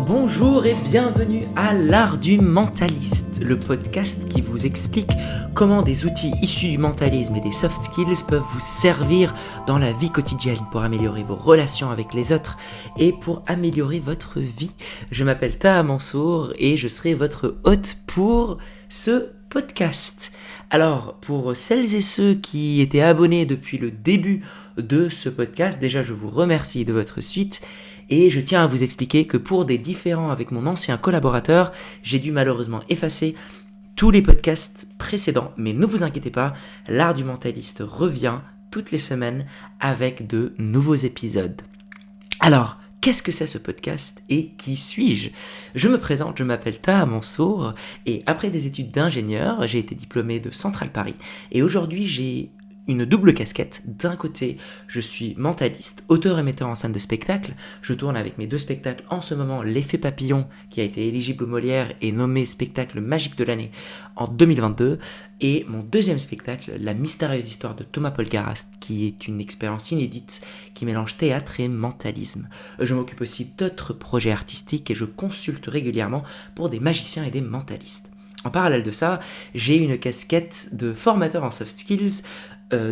Bonjour et bienvenue à l'Art du Mentaliste, le podcast qui vous explique comment des outils issus du mentalisme et des soft skills peuvent vous servir dans la vie quotidienne pour améliorer vos relations avec les autres et pour améliorer votre vie. Je m'appelle Taha Mansour et je serai votre hôte pour ce podcast. Alors, pour celles et ceux qui étaient abonnés depuis le début de ce podcast, déjà je vous remercie de votre suite. Et je tiens à vous expliquer que pour des différends avec mon ancien collaborateur, j'ai dû malheureusement effacer tous les podcasts précédents. Mais ne vous inquiétez pas, l'Art du Mentaliste revient toutes les semaines avec de nouveaux épisodes. Alors, qu'est-ce que c'est ce podcast et qui suis-je ? Je me présente, je m'appelle Taha Mansour et après des études d'ingénieur, j'ai été diplômé de Centrale Paris. Et aujourd'hui, j'ai une double casquette. D'un côté, je suis mentaliste, auteur et metteur en scène de spectacles. Je tourne avec mes deux spectacles en ce moment, L'Effet Papillon, qui a été éligible au Molière et nommé spectacle magique de l'année en 2022. Et mon deuxième spectacle, La mystérieuse histoire de Thomas Polgarast, qui est une expérience inédite qui mélange théâtre et mentalisme. Je m'occupe aussi d'autres projets artistiques et je consulte régulièrement pour des magiciens et des mentalistes. En parallèle de ça, j'ai une casquette de formateur en soft skills,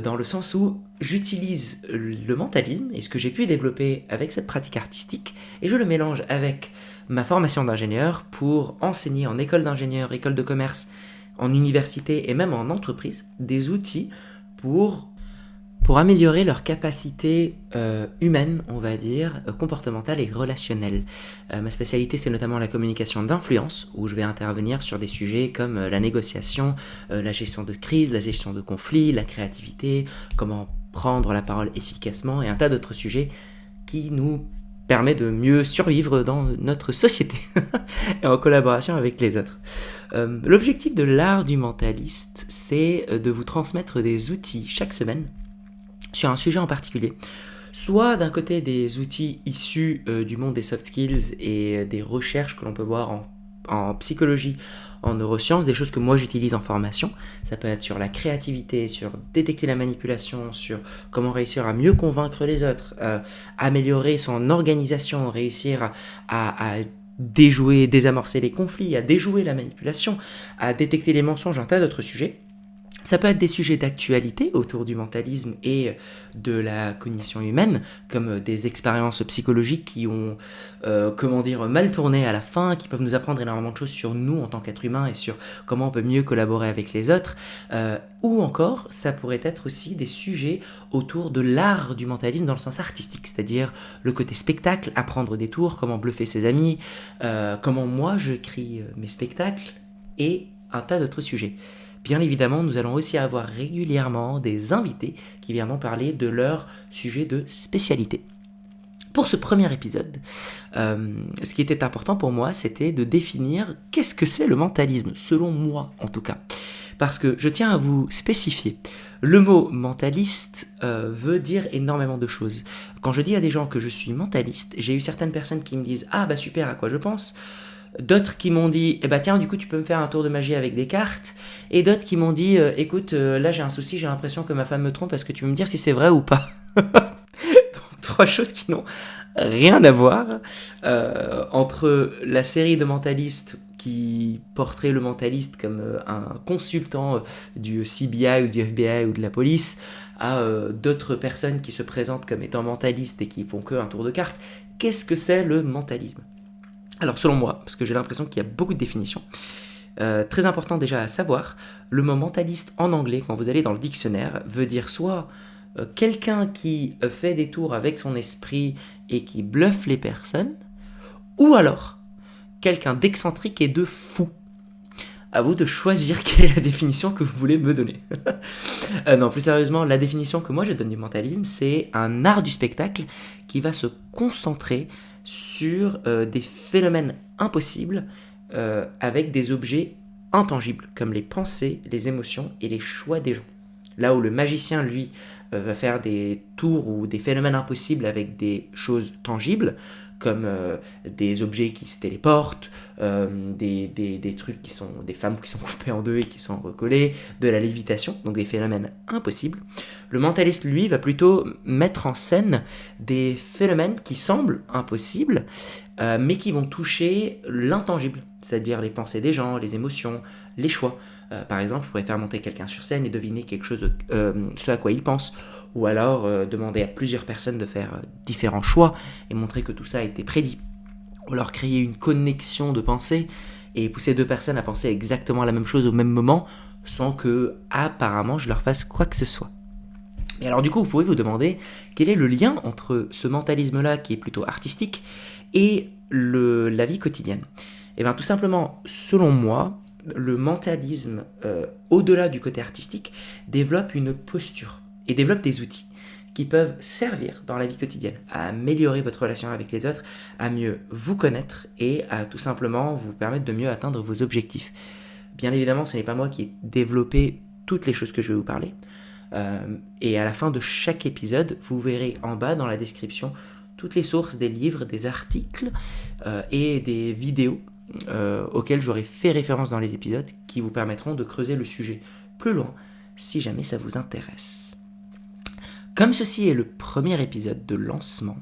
dans le sens où j'utilise le mentalisme et ce que j'ai pu développer avec cette pratique artistique et je le mélange avec ma formation d'ingénieur pour enseigner en école d'ingénieur, école de commerce, en université et même en entreprise des outils pour améliorer leurs capacités humaines, on va dire, comportementales et relationnelles. Ma spécialité, c'est notamment la communication d'influence, où je vais intervenir sur des sujets comme la négociation, la gestion de crise, la gestion de conflits, la créativité, comment prendre la parole efficacement et un tas d'autres sujets qui nous permet de mieux survivre dans notre société et en collaboration avec les autres. L'objectif de l'art du mentaliste, c'est de vous transmettre des outils chaque semaine sur un sujet en particulier, soit d'un côté des outils issus du monde des soft skills et des recherches que l'on peut voir en psychologie, en neurosciences, des choses que moi j'utilise en formation. Ça peut être sur la créativité, sur détecter la manipulation, sur comment réussir à mieux convaincre les autres, améliorer son organisation, réussir à déjouer, désamorcer les conflits, à déjouer la manipulation, à détecter les mensonges, un tas d'autres sujets. Ça peut être des sujets d'actualité autour du mentalisme et de la cognition humaine, comme des expériences psychologiques qui ont, mal tourné à la fin, qui peuvent nous apprendre énormément de choses sur nous en tant qu'être humain et sur comment on peut mieux collaborer avec les autres. Ou encore, ça pourrait être aussi des sujets autour de l'art du mentalisme dans le sens artistique, c'est-à-dire le côté spectacle, apprendre des tours, comment bluffer ses amis, comment moi j'écris mes spectacles et un tas d'autres sujets. Bien évidemment, nous allons aussi avoir régulièrement des invités qui viendront parler de leur sujet de spécialité. Pour ce premier épisode, ce qui était important pour moi, c'était de définir qu'est-ce que c'est le mentalisme, selon moi en tout cas. Parce que je tiens à vous spécifier, le mot mentaliste veut dire énormément de choses. Quand je dis à des gens que je suis mentaliste, j'ai eu certaines personnes qui me disent « Ah bah super, à quoi je pense ?» D'autres qui m'ont dit, tiens, du coup, tu peux me faire un tour de magie avec des cartes. Et d'autres qui m'ont dit, écoute, là, j'ai un souci, j'ai l'impression que ma femme me trompe, est-ce que tu peux me dire si c'est vrai ou pas ? Donc, trois choses qui n'ont rien à voir entre la série de mentalistes qui porterait le mentaliste comme un consultant du CBI ou du FBI ou de la police, à d'autres personnes qui se présentent comme étant mentalistes et qui font que un tour de cartes. Qu'est-ce que c'est le mentalisme ? Alors selon moi, parce que j'ai l'impression qu'il y a beaucoup de définitions, très important déjà à savoir, le mot mentaliste en anglais, quand vous allez dans le dictionnaire, veut dire soit quelqu'un qui fait des tours avec son esprit et qui bluffe les personnes, ou alors quelqu'un d'excentrique et de fou. À vous de choisir quelle est la définition que vous voulez me donner. Non, plus sérieusement, la définition que moi je donne du mentalisme, c'est un art du spectacle qui va se concentrer sur des phénomènes impossibles avec des objets intangibles, comme les pensées, les émotions et les choix des gens. Là où le magicien, lui, va faire des tours ou des phénomènes impossibles avec des choses tangibles, comme des objets qui se téléportent, des trucs qui sont des femmes qui sont coupées en deux et qui sont recollées, de la lévitation, donc des phénomènes impossibles. Le mentaliste, lui, va plutôt mettre en scène des phénomènes qui semblent impossibles, mais qui vont toucher l'intangible, c'est-à-dire les pensées des gens, les émotions, les choix. Par exemple, je pourrais faire monter quelqu'un sur scène et deviner quelque chose ce à quoi il pense, ou alors demander à plusieurs personnes de faire différents choix et montrer que tout ça a été prédit, ou alors créer une connexion de pensée et pousser deux personnes à penser exactement la même chose au même moment sans que, apparemment, je leur fasse quoi que ce soit. Et alors du coup, vous pouvez vous demander quel est le lien entre ce mentalisme-là qui est plutôt artistique et la vie quotidienne. Et bien tout simplement, selon moi, le mentalisme, au-delà du côté artistique, développe une posture et développe des outils qui peuvent servir dans la vie quotidienne à améliorer votre relation avec les autres, à mieux vous connaître et à tout simplement vous permettre de mieux atteindre vos objectifs. Bien évidemment, ce n'est pas moi qui ai développé toutes les choses que je vais vous parler. Et à la fin de chaque épisode, vous verrez en bas dans la description toutes les sources des livres, des articles et des vidéos auxquels j'aurai fait référence dans les épisodes qui vous permettront de creuser le sujet plus loin si jamais ça vous intéresse. Comme ceci est le premier épisode de lancement,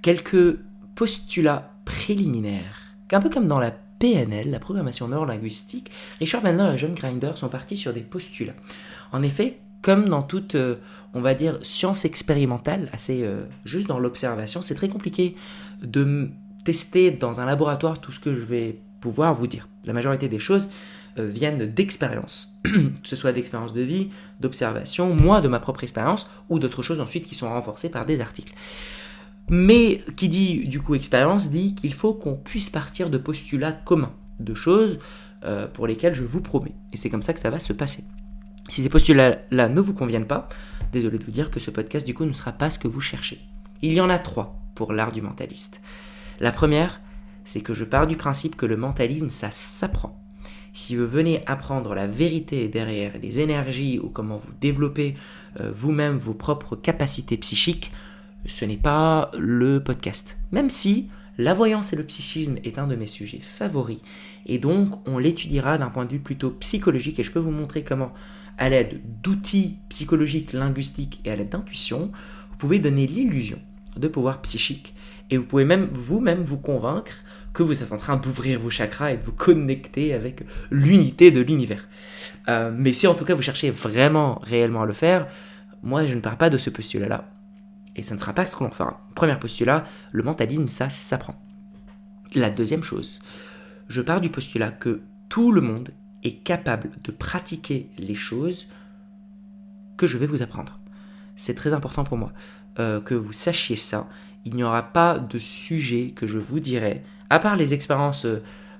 quelques postulats préliminaires, un peu comme dans la PNL, la programmation neurolinguistique, Richard Bandler et John Grinder sont partis sur des postulats. En effet, comme dans toute, on va dire, science expérimentale, assez juste dans l'observation, c'est très compliqué de tester dans un laboratoire tout ce que je vais pouvoir vous dire. La majorité des choses viennent d'expériences, que ce soit d'expériences de vie, d'observation, moi de ma propre expérience, ou d'autres choses ensuite qui sont renforcées par des articles. Mais qui dit du coup expérience dit qu'il faut qu'on puisse partir de postulats communs, de choses pour lesquelles je vous promets. Et c'est comme ça que ça va se passer. Si ces postulats-là ne vous conviennent pas, désolé de vous dire que ce podcast du coup ne sera pas ce que vous cherchez. Il y en a 3 pour l'art du mentaliste. La première, c'est que je pars du principe que le mentalisme, ça s'apprend. Si vous venez apprendre la vérité derrière les énergies ou comment vous développez vous-même vos propres capacités psychiques, ce n'est pas le podcast. Même si la voyance et le psychisme est un de mes sujets favoris, et donc on l'étudiera d'un point de vue plutôt psychologique, et je peux vous montrer comment, à l'aide d'outils psychologiques, linguistiques et à l'aide d'intuition, vous pouvez donner l'illusion de pouvoir psychique, et vous pouvez même vous-même vous convaincre que vous êtes en train d'ouvrir vos chakras et de vous connecter avec l'unité de l'univers. Mais si en tout cas vous cherchez vraiment, réellement à le faire, moi je ne pars pas de ce postulat-là, et ça ne sera pas ce que l'on fera. Premier postulat, le mentalisme, ça s'apprend. La deuxième chose, je pars du postulat que tout le monde est capable de pratiquer les choses que je vais vous apprendre. C'est très important pour moi que vous sachiez ça. Il n'y aura pas de sujet que je vous dirai, à part les expériences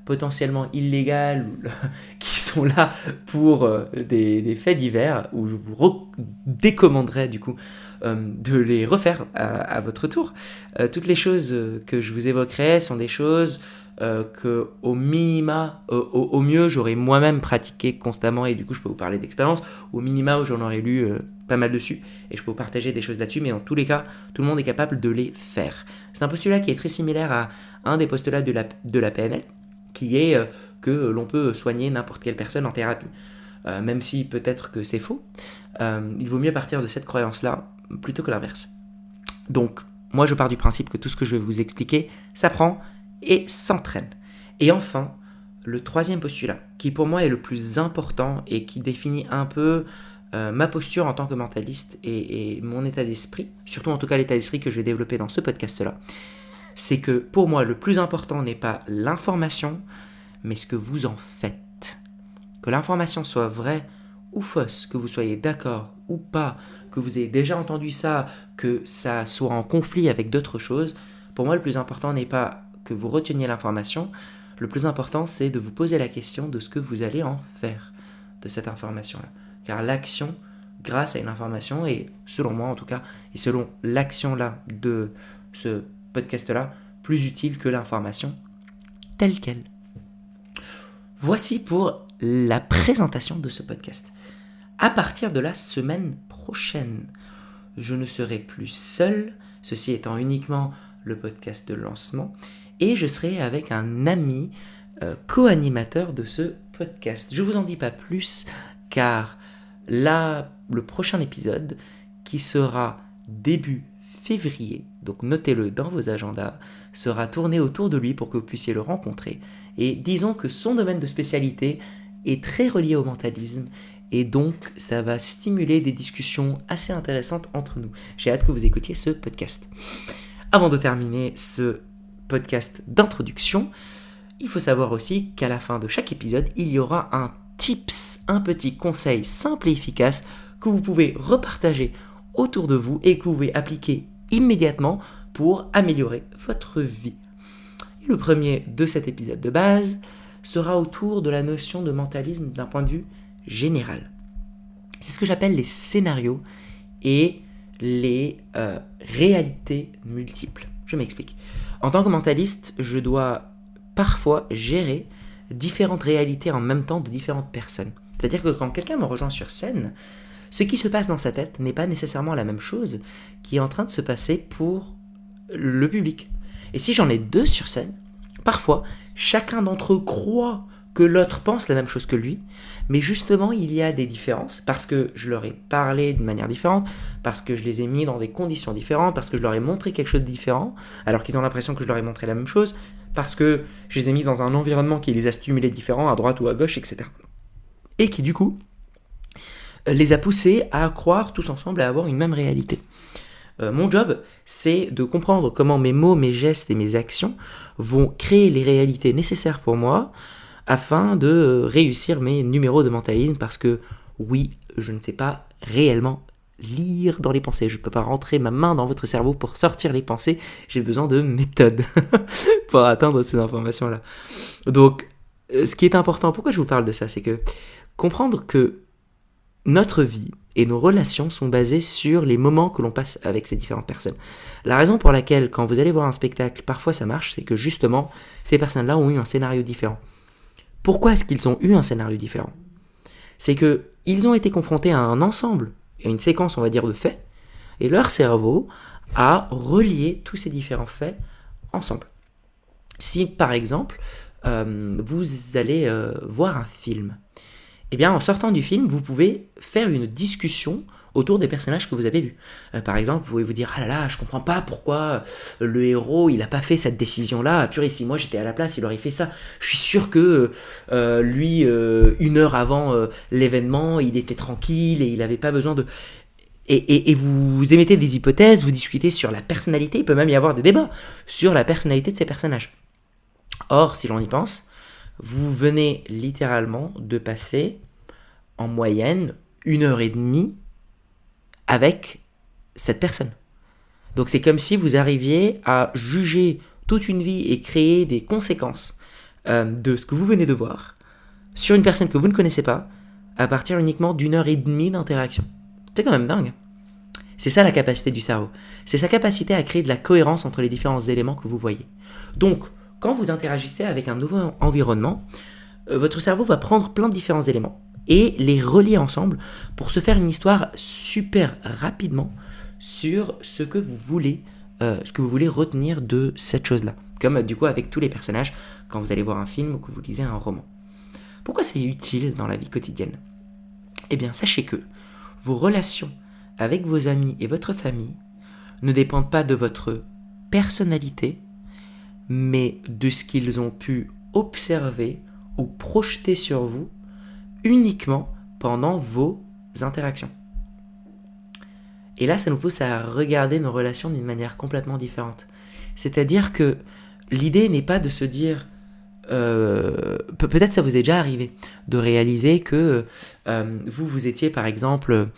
potentiellement illégales qui sont là pour des faits divers, où je vous décommanderai du coup de les refaire à votre tour. Toutes les choses que je vous évoquerai sont des choses que au minima, au mieux j'aurais moi-même pratiqué constamment, et du coup je peux vous parler d'expérience, au minima où j'en aurais lu pas mal dessus et je peux vous partager des choses là-dessus, mais dans tous les cas tout le monde est capable de les faire. C'est un postulat qui est très similaire à un des postulats de la PNL, qui est que l'on peut soigner n'importe quelle personne en thérapie, même si peut-être que c'est faux. Il vaut mieux partir de cette croyance-là plutôt que l'inverse. Donc moi je pars du principe que tout ce que je vais vous expliquer s'apprend et s'entraîne. Et enfin, le troisième postulat, qui pour moi est le plus important et qui définit un peu ma posture en tant que mentaliste et mon état d'esprit, surtout en tout cas l'état d'esprit que je vais développer dans ce podcast-là, c'est que pour moi le plus important n'est pas l'information, mais ce que vous en faites. Que l'information soit vraie ou fausse, que vous soyez d'accord ou pas, que vous ayez déjà entendu ça, que ça soit en conflit avec d'autres choses, pour moi le plus important n'est pas que vous reteniez l'information, le plus important c'est de vous poser la question de ce que vous allez en faire de cette information-là. Car l'action, grâce à une information, et selon moi en tout cas, et selon l'action-là de ce podcast-là, plus utile que l'information telle qu'elle. Voici pour la présentation de ce podcast. À partir de la semaine prochaine, je ne serai plus seul, ceci étant uniquement le podcast de lancement, et je serai avec un ami co-animateur de ce podcast. Je vous en dis pas plus, car là, le prochain épisode, qui sera début février, donc notez-le dans vos agendas, sera tourné autour de lui pour que vous puissiez le rencontrer. Et disons que son domaine de spécialité est très relié au mentalisme, et donc ça va stimuler des discussions assez intéressantes entre nous. J'ai hâte que vous écoutiez ce podcast. Avant de terminer ce podcast d'introduction, il faut savoir aussi qu'à la fin de chaque épisode, il y aura un tips, un petit conseil simple et efficace que vous pouvez repartager autour de vous et que vous pouvez appliquer immédiatement pour améliorer votre vie. Et le premier de cet épisode de base sera autour de la notion de mentalisme d'un point de vue général. C'est ce que j'appelle les scénarios et les réalités multiples. Je m'explique. En tant que mentaliste, je dois parfois gérer différentes réalités en même temps de différentes personnes. C'est-à-dire que quand quelqu'un me rejoint sur scène, ce qui se passe dans sa tête n'est pas nécessairement la même chose qui est en train de se passer pour le public. Et si j'en ai deux sur scène, parfois, chacun d'entre eux croit que l'autre pense la même chose que lui, mais justement, il y a des différences parce que je leur ai parlé d'une manière différente, parce que je les ai mis dans des conditions différentes, parce que je leur ai montré quelque chose de différent, alors qu'ils ont l'impression que je leur ai montré la même chose, parce que je les ai mis dans un environnement qui les a stimulés différents, à droite ou à gauche, etc. Et qui, du coup, les a poussés à croire tous ensemble à avoir une même réalité. Mon job, c'est de comprendre comment mes mots, mes gestes et mes actions vont créer les réalités nécessaires pour moi afin de réussir mes numéros de mentalisme, parce que oui, je ne sais pas réellement lire dans les pensées. Je ne peux pas rentrer ma main dans votre cerveau pour sortir les pensées. J'ai besoin de méthodes pour atteindre ces informations-là. Donc, ce qui est important, pourquoi je vous parle de ça, c'est que comprendre que notre vie et nos relations sont basées sur les moments que l'on passe avec ces différentes personnes. La raison pour laquelle, quand vous allez voir un spectacle, parfois ça marche, c'est que justement, ces personnes-là ont eu un scénario différent. Pourquoi est-ce qu'ils ont eu un scénario différent ? C'est qu'ils ont été confrontés à un ensemble, à une séquence, on va dire, de faits, et leur cerveau a relié tous ces différents faits ensemble. Si, par exemple, vous allez voir un film, eh bien, en sortant du film, vous pouvez faire une discussion autour des personnages que vous avez vus. Par exemple, vous pouvez vous dire « Ah là là, je comprends pas pourquoi le héros, il a pas fait cette décision-là. Purée, si moi j'étais à la place, il aurait fait ça. Je suis sûr que lui, une heure avant l'événement, il était tranquille et il avait pas besoin de... » Et vous émettez des hypothèses, vous discutez sur la personnalité, il peut même y avoir des débats sur la personnalité de ces personnages. Or, si l'on y pense, vous venez littéralement de passer en moyenne 1h30 avec cette personne. Donc c'est comme si vous arriviez à juger toute une vie et créer des conséquences de ce que vous venez de voir sur une personne que vous ne connaissez pas à partir uniquement d'1h30 d'interaction. C'est quand même dingue. C'est ça la capacité du cerveau. C'est sa capacité à créer de la cohérence entre les différents éléments que vous voyez. Donc, quand vous interagissez avec un nouveau environnement, votre cerveau va prendre plein de différents éléments et les relier ensemble pour se faire une histoire super rapidement sur ce que vous voulez retenir de cette chose-là. Comme du coup avec tous les personnages quand vous allez voir un film ou que vous lisez un roman. Pourquoi c'est utile dans la vie quotidienne ? Eh bien, sachez que vos relations avec vos amis et votre famille ne dépendent pas de votre personnalité, mais de ce qu'ils ont pu observer ou projeter sur vous uniquement pendant vos interactions. Et là, ça nous pousse à regarder nos relations d'une manière complètement différente. C'est-à-dire que l'idée n'est pas de se dire... peut-être ça vous est déjà arrivé de réaliser que vous étiez par exemple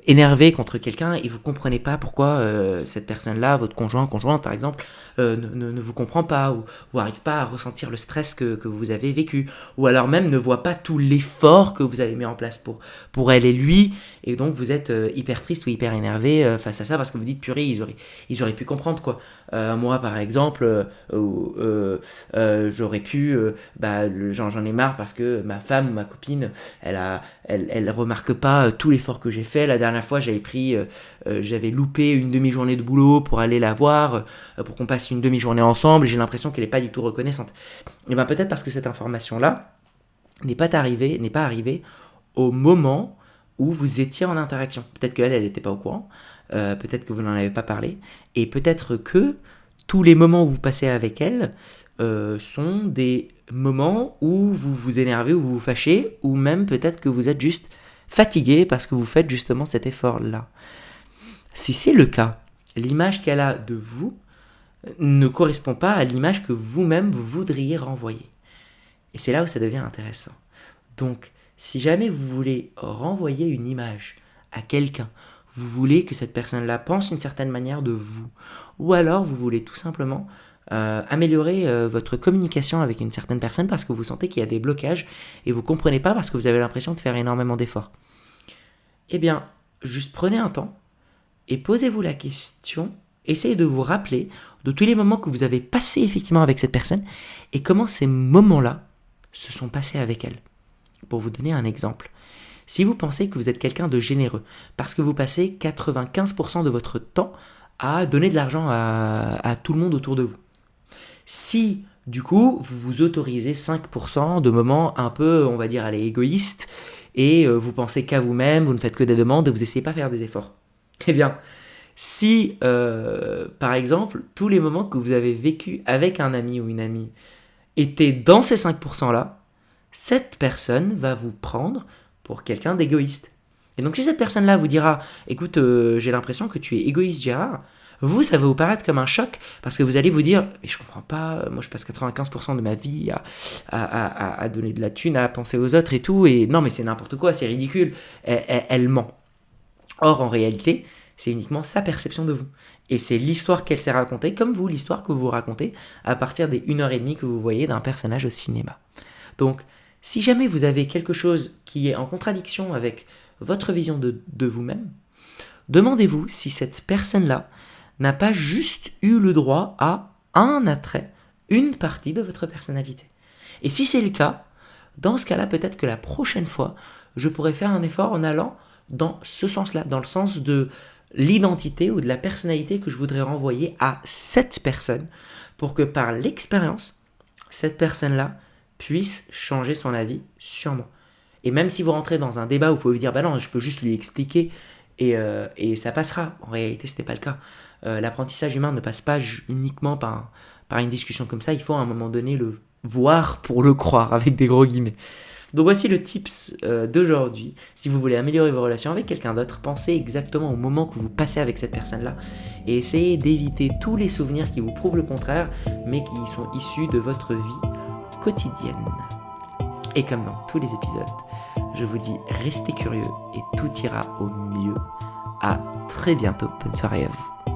énervé contre quelqu'un et vous ne comprenez pas pourquoi cette personne-là, votre conjointe par exemple, ne vous comprend pas ou n'arrive pas à ressentir le stress que vous avez vécu, ou alors même ne voit pas tout l'effort que vous avez mis en place pour elle et lui, et donc vous êtes hyper triste ou hyper énervé face à ça parce que vous dites purée, ils auraient pu comprendre quoi. Moi par exemple, j'aurais pu, j'en ai marre parce que ma femme ou ma copine elle remarque pas tout l'effort que j'ai fait. La dernière fois, j'avais loupé une demi-journée de boulot pour aller la voir, pour qu'on passe une demi-journée ensemble. J'ai l'impression qu'elle n'est pas du tout reconnaissante. Et bien peut-être parce que cette information-là n'est pas arrivée au moment où vous étiez en interaction. Peut-être qu'elle n'était pas au courant, peut-être que vous n'en avez pas parlé, et peut-être que tous les moments où vous passez avec elle sont des moments où vous vous énervez, où vous vous fâchez, ou même peut-être que vous êtes juste fatigué parce que vous faites justement cet effort-là. Si c'est le cas, l'image qu'elle a de vous ne correspond pas à l'image que vous-même vous voudriez renvoyer. Et c'est là où ça devient intéressant. Donc, si jamais vous voulez renvoyer une image à quelqu'un, vous voulez que cette personne-là pense d'une certaine manière de vous, ou alors vous voulez tout simplement améliorer votre communication avec une certaine personne parce que vous sentez qu'il y a des blocages et vous ne comprenez pas parce que vous avez l'impression de faire énormément d'efforts. Eh bien, juste prenez un temps et posez-vous la question, essayez de vous rappeler de tous les moments que vous avez passés effectivement avec cette personne et comment ces moments-là se sont passés avec elle. Pour vous donner un exemple, si vous pensez que vous êtes quelqu'un de généreux, parce que vous passez 95% de votre temps à donner de l'argent à tout le monde autour de vous, si du coup vous vous autorisez 5% de moments un peu, on va dire, égoïstes, et vous pensez qu'à vous-même, vous ne faites que des demandes et vous n'essayez pas de faire des efforts, eh bien, si par exemple tous les moments que vous avez vécu avec un ami ou une amie étaient dans ces 5%-là, cette personne va vous prendre pour quelqu'un d'égoïste. Et donc si cette personne-là vous dira « Écoute, j'ai l'impression que tu es égoïste, Gérard », vous, ça va vous paraître comme un choc, parce que vous allez vous dire « Mais je comprends pas, moi je passe 95% de ma vie à donner de la thune, à penser aux autres et tout, et non mais c'est n'importe quoi, c'est ridicule, elle ment. » Or, en réalité, c'est uniquement sa perception de vous. Et c'est l'histoire qu'elle s'est racontée, comme vous, l'histoire que vous racontez à partir des 1h30 que vous voyez d'un personnage au cinéma. Donc, si jamais vous avez quelque chose qui est en contradiction avec votre vision de vous-même, demandez-vous si cette personne-là n'a pas juste eu le droit à un attrait, une partie de votre personnalité. Et si c'est le cas, dans ce cas-là, peut-être que la prochaine fois, je pourrais faire un effort en allant dans ce sens-là, dans le sens de l'identité ou de la personnalité que je voudrais renvoyer à cette personne pour que par l'expérience, cette personne-là puisse changer son avis sur moi. Et même si vous rentrez dans un débat où vous pouvez vous dire « Bah non, je peux juste lui expliquer et ça passera ». En réalité, ce n'est pas le cas. L'apprentissage humain ne passe pas uniquement par une discussion comme ça. Il faut à un moment donné le voir pour le croire, avec des gros guillemets. Donc voici le tips d'aujourd'hui. Si vous voulez améliorer vos relations avec quelqu'un d'autre, pensez exactement au moment que vous passez avec cette personne-là et essayez d'éviter tous les souvenirs qui vous prouvent le contraire, mais qui sont issus de votre vie quotidienne. Et comme dans tous les épisodes, je vous dis restez curieux et tout ira au mieux. À très bientôt. Bonne soirée à vous.